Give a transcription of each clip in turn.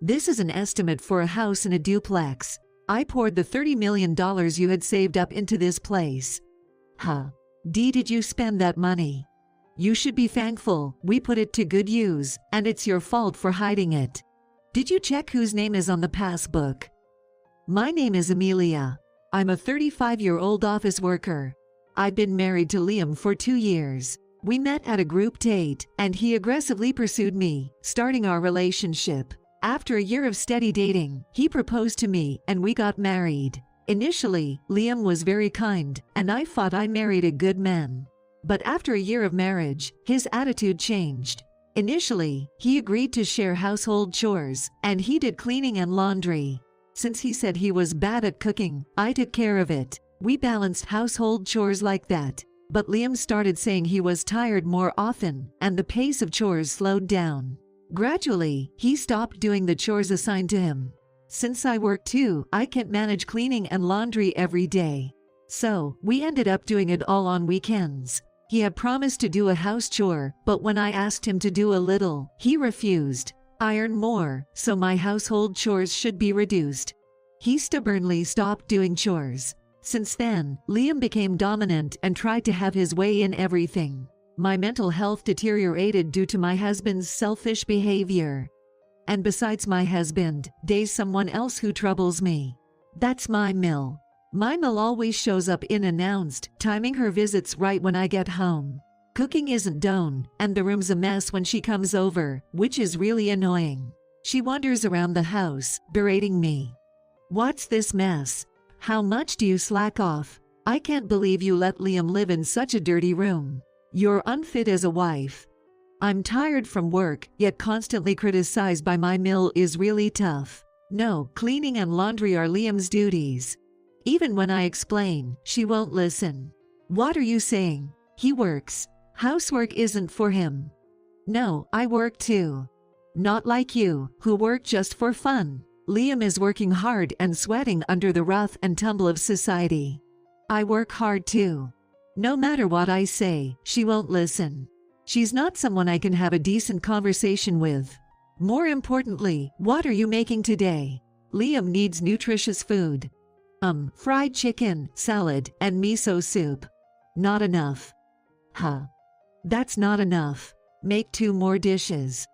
This is an estimate for a house in a duplex. I poured the $30 million you had saved up into this place. Huh. Did you spend that money? You should be thankful. We put it to good use, and it's your fault for hiding it. Did you check whose name is on the passbook? My name is Amelia. I'm a 35-year-old office worker. I've been married to Liam for 2 years. We met at a group date, and he aggressively pursued me, starting our relationship. After a year of steady dating, he proposed to me and we got married. Initially, Liam was very kind, and I thought I married a good man. But after a year of marriage, his attitude changed. Initially, he agreed to share household chores, and he did cleaning and laundry. Since he said he was bad at cooking, I took care of it. We balanced household chores like that. But Liam started saying he was tired more often, and the pace of chores slowed down. Gradually, he stopped doing the chores assigned to him. Since I work too, I can't manage cleaning and laundry every day. So, we ended up doing it all on weekends. He had promised to do a house chore, but when I asked him to do a little, he refused. I earn more, so my household chores should be reduced. He stubbornly stopped doing chores. Since then, Liam became dominant and tried to have his way in everything. My mental health deteriorated due to my husband's selfish behavior. And besides my husband, there's someone else who troubles me. That's my mill. My mill always shows up unannounced, timing her visits right when I get home. Cooking isn't done, and the room's a mess when she comes over, which is really annoying. She wanders around the house, berating me. What's this mess? How much do you slack off? I can't believe you let Liam live in such a dirty room. You're unfit as a wife. I'm tired from work, yet constantly criticized by my mill is really tough. No, cleaning and laundry are Liam's duties. Even when I explain, she won't listen. What are you saying? He works. Housework isn't for him. No, I work too. Not like you, who work just for fun. Liam is working hard and sweating under the rough and tumble of society. I work hard too. No matter what I say, she won't listen. She's not someone I can have a decent conversation with. More importantly, what are you making today? Liam needs nutritious food. Fried chicken, salad, and miso soup. Not enough. Huh. That's not enough. Make 2 more dishes.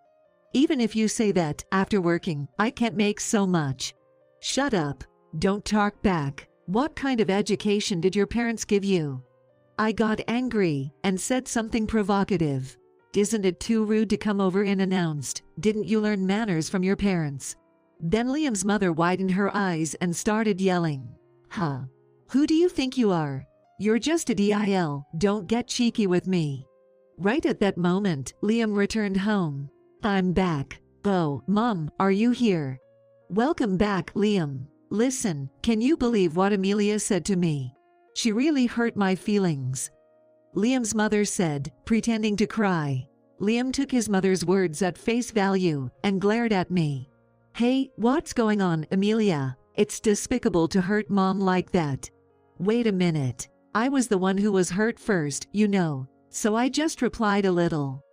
Even if you say that, after working, I can't make so much. Shut up. Don't talk back. What kind of education did your parents give you? I got angry and said something provocative. Isn't it too rude to come over unannounced? Didn't you learn manners from your parents? Then Liam's mother widened her eyes and started yelling. Huh. Who do you think you are? You're just a DIL, don't get cheeky with me. Right at that moment, Liam returned home. I'm back. Oh, Mom, are you here? Welcome back, Liam. Listen, can you believe what Amelia said to me? She really hurt my feelings. Liam's mother said, pretending to cry. Liam took his mother's words at face value and glared at me. Hey, what's going on, Amelia? It's despicable to hurt Mom like that. Wait a minute. I was the one who was hurt first, you know, so I just replied a little.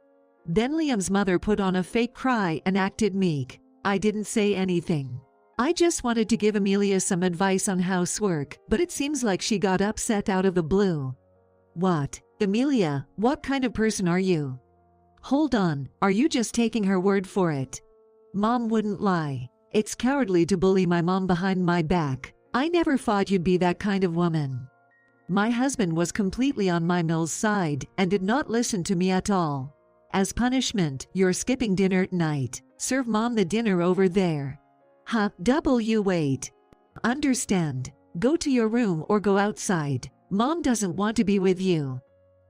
Then Liam's mother put on a fake cry and acted meek. I didn't say anything. I just wanted to give Amelia some advice on housework, but it seems like she got upset out of the blue. What? Amelia, what kind of person are you? Hold on, are you just taking her word for it? Mom wouldn't lie. It's cowardly to bully my mom behind my back. I never thought you'd be that kind of woman. My husband was completely on my mill's side and did not listen to me at all. As punishment, you're skipping dinner tonight. Serve Mom the dinner over there. Huh, wait. Understand. Go to your room or go outside. Mom doesn't want to be with you.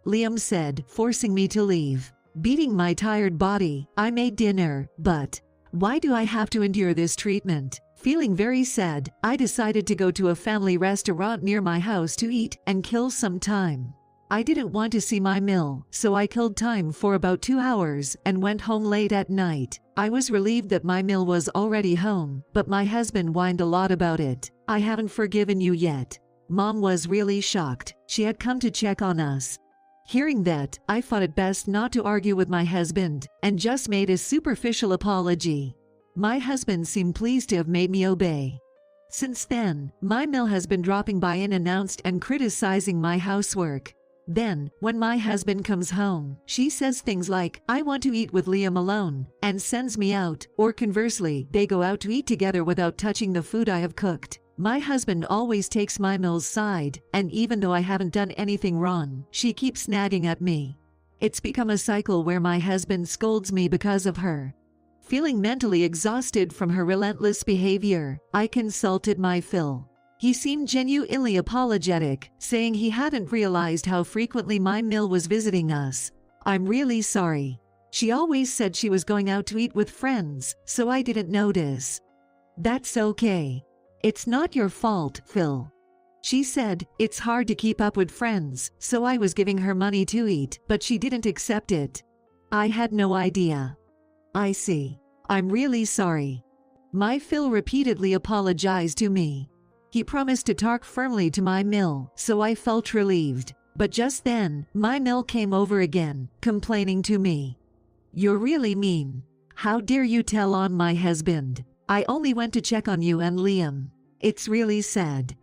Liam said, forcing me to leave. Beating my tired body, I made dinner, but why do I have to endure this treatment? Feeling very sad, I decided to go to a family restaurant near my house to eat and kill some time. I didn't want to see my mill, so I killed time for about 2 hours and went home late at night. I was relieved that my mill was already home, but my husband whined a lot about it. I haven't forgiven you yet. Mom was really shocked. She had come to check on us. Hearing that, I thought it best not to argue with my husband and just made a superficial apology. My husband seemed pleased to have made me obey. Since then, my Mill has been dropping by unannounced and criticizing my housework. Then, when my husband comes home, she says things like, "I want to eat with Liam alone," and sends me out, or conversely, they go out to eat together without touching the food I have cooked. My husband always takes my Mill's side, and even though I haven't done anything wrong, she keeps nagging at me. It's become a cycle where my husband scolds me because of her. Feeling mentally exhausted from her relentless behavior, I consulted my Phil. He seemed genuinely apologetic, saying he hadn't realized how frequently my Mill was visiting us. "I'm really sorry. She always said she was going out to eat with friends, so I didn't notice." "That's okay. It's not your fault, Phil." She said, "It's hard to keep up with friends, so I was giving her money to eat, but she didn't accept it." I had no idea. "I see. I'm really sorry." My Phil repeatedly apologized to me. He promised to talk firmly to my Mill, so I felt relieved. But just then, my Mill came over again, complaining to me. "You're really mean. How dare you tell on my husband? I only went to check on you and Liam. It's really sad,"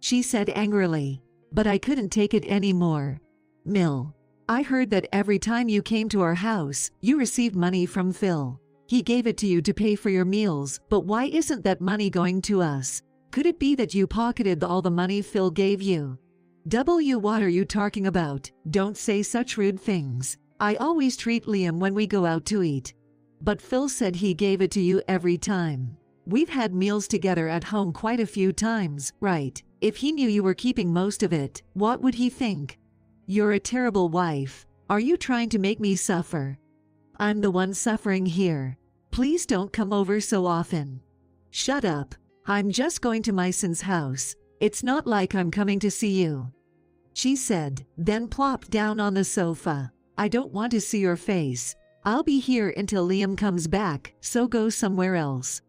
she said angrily. But I couldn't take it anymore. "Mill, I heard that every time you came to our house, you received money from Phil. He gave it to you to pay for your meals, but why isn't that money going to us? Could it be that you pocketed all the money Phil gave you?" What are you talking about? Don't say such rude things. I always treat Liam when we go out to eat. But Phil said he gave it to you every time. We've had meals together at home quite a few times, right? If he knew you were keeping most of it, what would he think? You're a terrible wife. Are you trying to make me suffer? I'm the one suffering here. Please don't come over so often. Shut up. I'm just going to my son's house. It's not like I'm coming to see you," she said, then plopped down on the sofa. "I don't want to see your face. I'll be here until Liam comes back, so go somewhere else."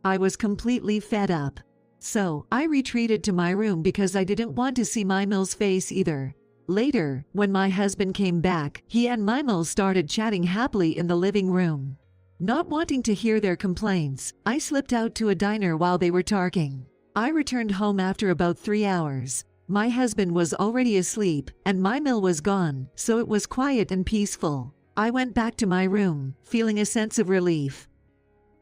I was completely fed up. So, I retreated to my room because I didn't want to see my Mill's face either. Later, when my husband came back, he and my Mill started chatting happily in the living room. Not wanting to hear their complaints, I slipped out to a diner while they were talking. I returned home after about 3 hours. My husband was already asleep, and my Mill was gone, so it was quiet and peaceful. I went back to my room, feeling a sense of relief.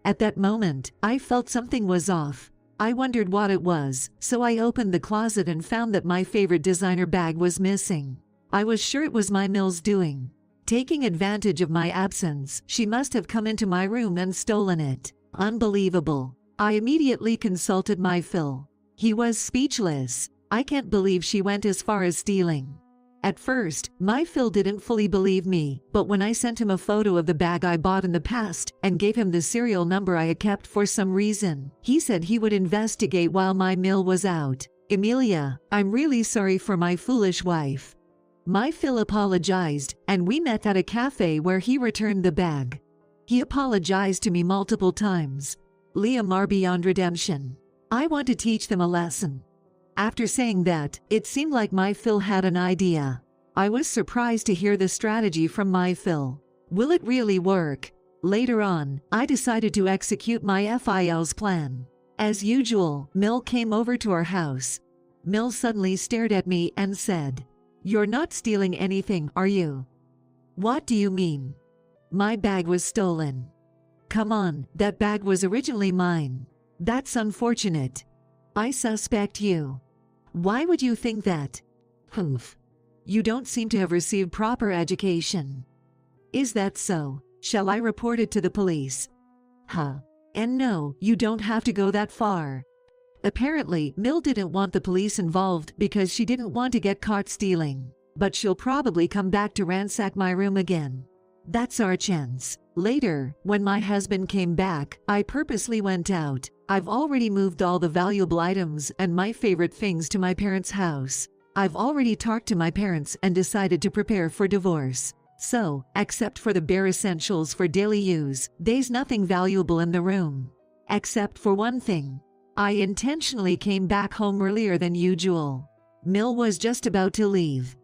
At that moment, I felt something was off. I wondered what it was, so I opened the closet and found that my favorite designer bag was missing. I was sure it was my Mill's doing. Taking advantage of my absence, she must have come into my room and stolen it. Unbelievable. I immediately consulted my Phil. He was speechless. I can't believe she went as far as stealing. At first, my Phil didn't fully believe me, but when I sent him a photo of the bag I bought in the past and gave him the serial number I had kept for some reason, he said he would investigate while my Mill was out. "Emilia, I'm really sorry for my foolish wife." My Phil apologized, and we met at a cafe where he returned the bag. He apologized to me multiple times. Liam are beyond redemption. I want to teach them a lesson. After saying that, it seemed like my Phil had an idea. I was surprised to hear the strategy from my Phil. Will it really work? Later on, I decided to execute my Phil's plan. As usual, Mill came over to our house. Mill suddenly stared at me and said, "You're not stealing anything, are you?" "What do you mean?" "My bag was stolen." "Come on, that bag was originally mine." "That's unfortunate." "I suspect you." "Why would you think that?" "Humph. You don't seem to have received proper education." "Is that so? Shall I report it to the police?" "Huh. And no, you don't have to go that far." Apparently, Mill didn't want the police involved because she didn't want to get caught stealing. But she'll probably come back to ransack my room again. That's our chance. Later, when my husband came back, I purposely went out. I've already moved all the valuable items and my favorite things to my parents' house. I've already talked to my parents and decided to prepare for divorce. So, except for the bare essentials for daily use, there's nothing valuable in the room. Except for one thing. I intentionally came back home earlier than usual. Mill was just about to leave.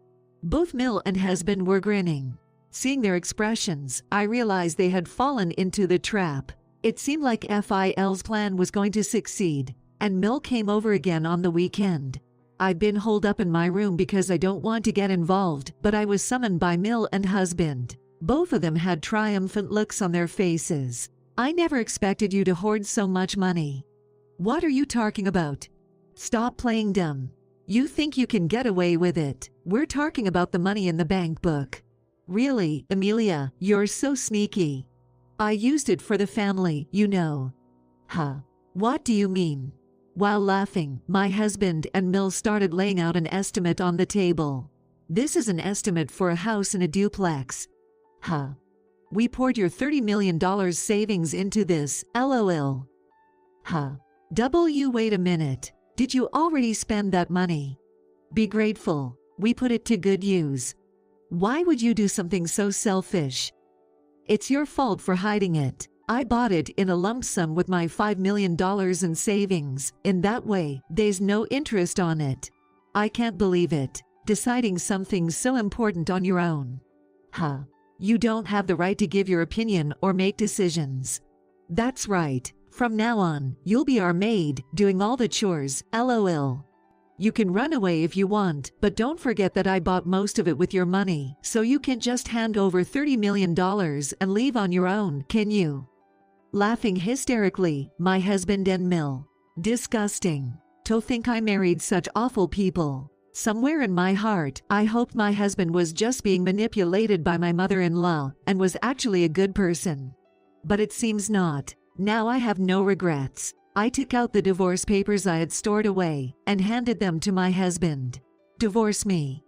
Both Mill and husband were grinning. Seeing their expressions, I realized they had fallen into the trap. It seemed like FIL's plan was going to succeed, and Mill came over again on the weekend. I'd been holed up in my room because I don't want to get involved, but I was summoned by Mill and husband. Both of them had triumphant looks on their faces. I never expected you to hoard so much money. What are you talking about? Stop playing dumb. You think you can get away with it. We're talking about the money in the bank book. Really, Amelia, you're so sneaky. I used it for the family, you know. Huh? What do you mean? While laughing, my husband and Mill started laying out an estimate on the table. This is an estimate for a house in a duplex. Huh? We poured your $30 million savings into this, LOL. Huh? Wait a minute. Did you already spend that money? Be grateful. We put it to good use. Why would you do something so selfish? It's your fault for hiding it. I bought it in a lump sum with my $5 million in savings. In that way, there's no interest on it. I can't believe it. Deciding something so important on your own. Huh? You don't have the right to give your opinion or make decisions. That's right. From now on, you'll be our maid, doing all the chores, LOL. You can run away if you want, but don't forget that I bought most of it with your money, so you can't just hand over $30 million and leave on your own, can you? Laughing hysterically, my husband and Mill. Disgusting. To think I married such awful people. Somewhere in my heart, I hoped my husband was just being manipulated by my mother-in-law and was actually a good person. But it seems not. Now I have no regrets. I took out the divorce papers I had stored away and handed them to my husband. Divorce me.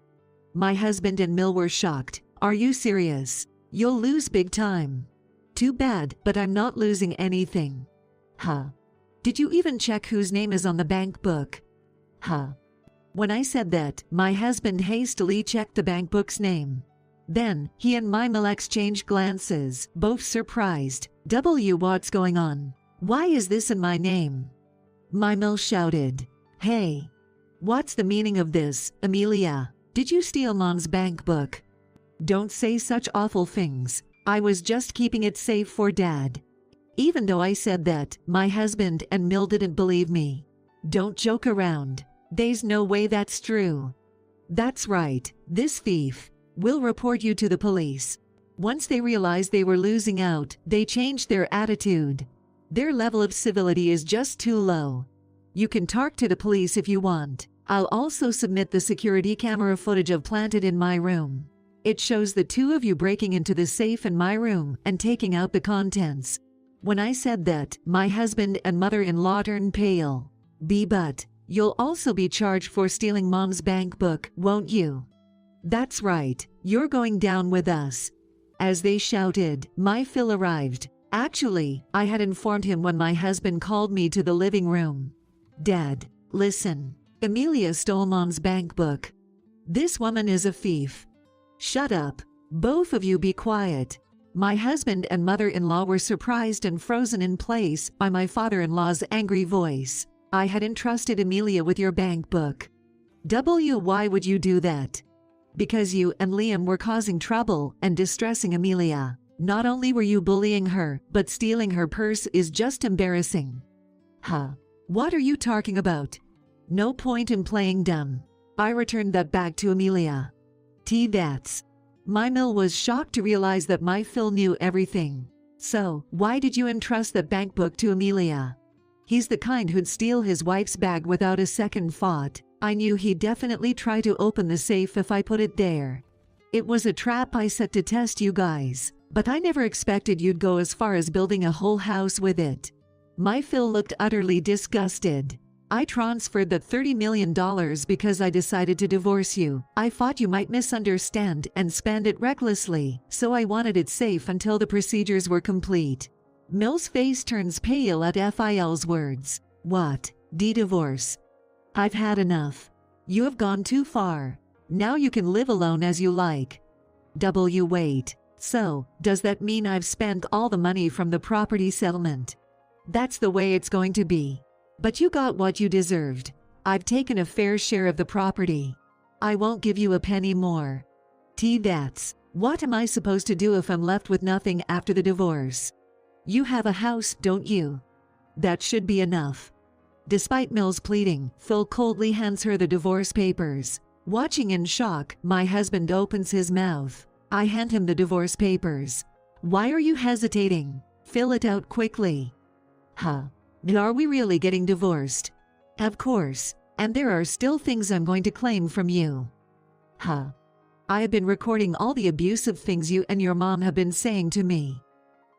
My husband and Mill were shocked. Are you serious? You'll lose big time. Too bad, but I'm not losing anything. Huh? Did you even check whose name is on the bank book? Huh? When I said that, my husband hastily checked the bank book's name. Then, he and my Mill exchanged glances, both surprised. What's going on? Why is this in my name? My Mill shouted. Hey! What's the meaning of this, Amelia? Did you steal Mom's bank book? Don't say such awful things. I was just keeping it safe for Dad. Even though I said that, my husband and Mill didn't believe me. Don't joke around. There's no way that's true. That's right, this thief. We'll report you to the police. Once they realized they were losing out, they changed their attitude. Their level of civility is just too low. You can talk to the police if you want. I'll also submit the security camera footage of planted in my room. It shows the two of you breaking into the safe in my room and taking out the contents. When I said that, my husband and mother-in-law turned pale. But you'll also be charged for stealing Mom's bank book, won't you? That's right, you're going down with us. As they shouted, my Phil arrived. Actually, I had informed him when my husband called me to the living room. Dad, listen. Amelia stole Mom's bank book. This woman is a thief. Shut up. Both of you be quiet. My husband and mother-in-law were surprised and frozen in place by my father-in-law's angry voice. I had entrusted Amelia with your bank book. Why would you do that? Because you and Liam were causing trouble and distressing Amelia. Not only were you bullying her, but stealing her purse is just embarrassing. Huh? What are you talking about? No point in playing dumb. I returned that bag to Amelia. That's. My Mill was shocked to realize that my Phil knew everything. So, why did you entrust that bank book to Amelia? He's the kind who'd steal his wife's bag without a second thought. I knew he'd definitely try to open the safe if I put it there. It was a trap I set to test you guys, but I never expected you'd go as far as building a whole house with it. My Phil looked utterly disgusted. I transferred the $30 million because I decided to divorce you. I thought you might misunderstand and spend it recklessly, so I wanted it safe until the procedures were complete. Mill's face turns pale at FIL's words. What? Divorce? I've had enough. You have gone too far. Now you can live alone as you like. Wait. So, does that mean I've spent all the money from the property settlement? That's the way it's going to be. But you got what you deserved. I've taken a fair share of the property. I won't give you a penny more. That's. What am I supposed to do if I'm left with nothing after the divorce? You have a house, don't you? That should be enough. Despite Mill's pleading, Phil coldly hands her the divorce papers. Watching in shock, my husband opens his mouth. I hand him the divorce papers. Why are you hesitating? Fill it out quickly. Huh? Are we really getting divorced? Of course. And there are still things I'm going to claim from you. Huh? I have been recording all the abusive things you and your mom have been saying to me.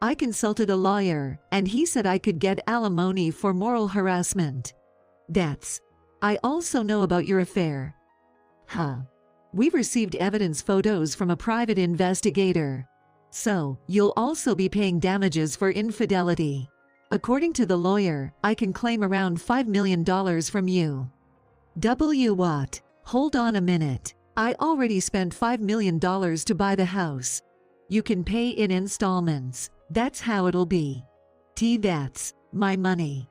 I consulted a lawyer, and he said I could get alimony for moral harassment. I also know about your affair. Huh? We've received evidence photos from a private investigator. So, you'll also be paying damages for infidelity. According to the lawyer, I can claim around $5 million from you. What? Hold on a minute. I already spent $5 million to buy the house. You can pay in installments. That's how it'll be. That's my money.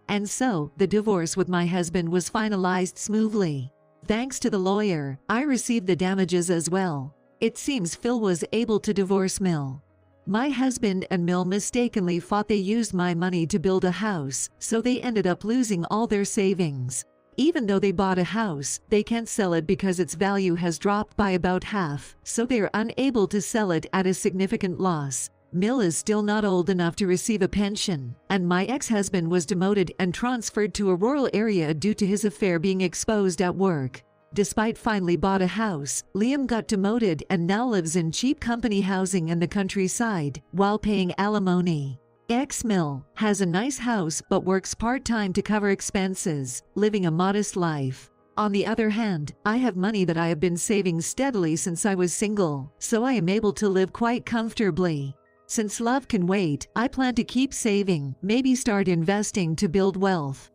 And so, the divorce with my husband was finalized smoothly. Thanks to the lawyer, I received the damages as well. It seems Phil was able to divorce Mill. My husband and Mill mistakenly thought they used my money to build a house, so they ended up losing all their savings. Even though they bought a house, they can't sell it because its value has dropped by about half, so they are unable to sell it at a significant loss. Mill is still not old enough to receive a pension, and my ex-husband was demoted and transferred to a rural area due to his affair being exposed at work. Despite finally bought a house, Liam got demoted and now lives in cheap company housing in the countryside, while paying alimony. Ex-Mill has a nice house but works part-time to cover expenses, living a modest life. On the other hand, I have money that I have been saving steadily since I was single, so I am able to live quite comfortably. Since love can wait, I plan to keep saving, maybe start investing to build wealth.